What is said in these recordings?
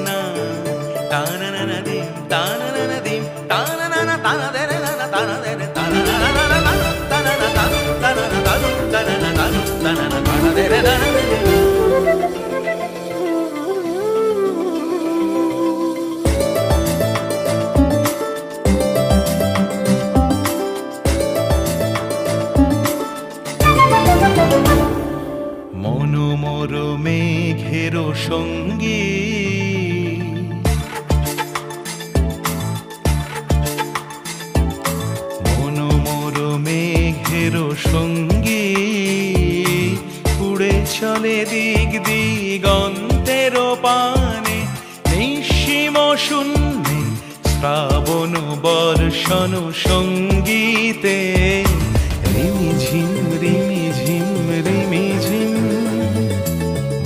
না তানা না না দিম তানা না না দিম তানা না না তানা দে না না তানা দে না তানা না না না তানা না তানা তানা না তানা তানা না তানা না তানা দে না না মনোমর মেঘের সঙ্গী মনোমর মেঘের সঙ্গী উড়ে চলে দিক দিগন্তের পানে নিঃসীম শূন্যে শ্রাবণ বর্ষণ সঙ্গীতে রিমিঝিম রিমিঝিম রিমিঝিম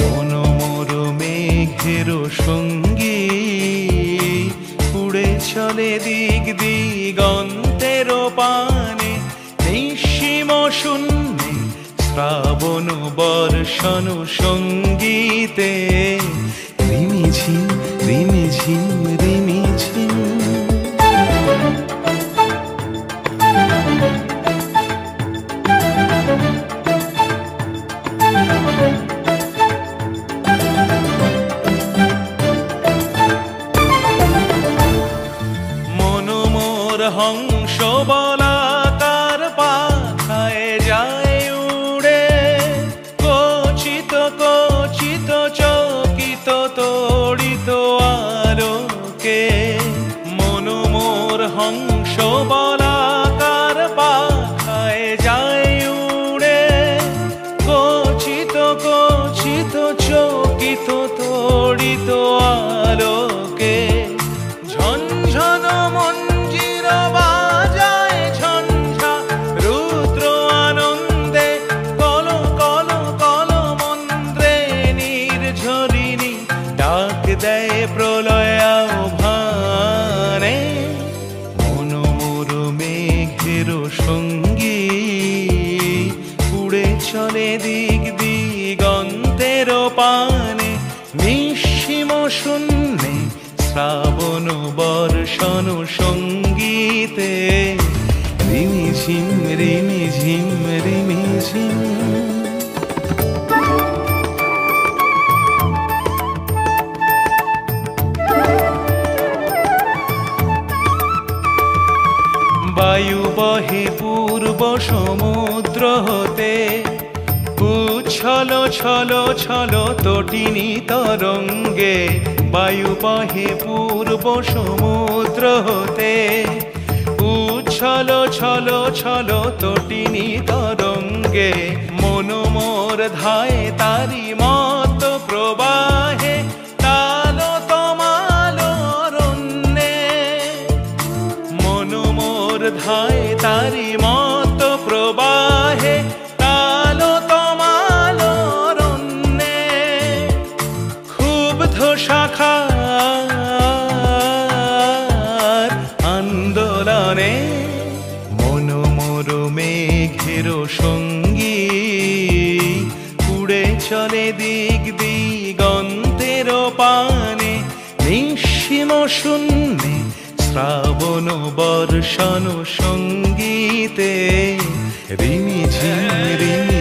মনোমর মেঘের সঙ্গী উড়ে চলে দিক দিগন্তের পানে নিঃসীম শূন্যে শ্রাবণ বর্ষণ সঙ্গীতে রিমিঝিম রিমিঝিম রিমিঝিম মনোমর হংস বলাকার পাখায় যায় উড়ে কচিত কচিত চকিত তড়িত আলোকে মনোমর হংস বলাকার পাখায় যায় উড়ে কচিত কচিত চকিত তড়িত আলোকে ঝনঝন মঞ্জির বাজায় ঝঞ্ঝা রুদ্র আনন্দে কল কল কল মন্ত্রে নির্ঝরিণী ডাক দেয় প্রলয় আহ্বানে মনোমর মেঘের সঙ্গী উড়ে চলে দিক দিগন্তের পানে নিঃসীম শূন্যে শ্রাবণ বর্ষণ সঙ্গীতে রিমিঝিম রিমিঝিম রিমিঝিম বায়ু বহে পূর্ব সমুদ্র হতে উচ্ছল ছল ছল তটিনী তরঙ্গে বায়ু বহে পূর্ব সমুদ্র হতে উচ্ছল ছল ছল তটিনী তরঙ্গে মনোমর ধায় তারি মত প্রবাহে তাল তমাল রণ্যে মনোমর ধায় তারি মত প্রবাহে তাল তমাল রণ্যে ক্ষুব্ধ শাখার আন্দোলনে মনোমর মেঘের সঙ্গী উড়ে চলে দিক দিগন্তের পানে নিঃসীম শূন্যে শ্রাবণ বর্ষণ সঙ্গীতে রিমিঝিম রিমি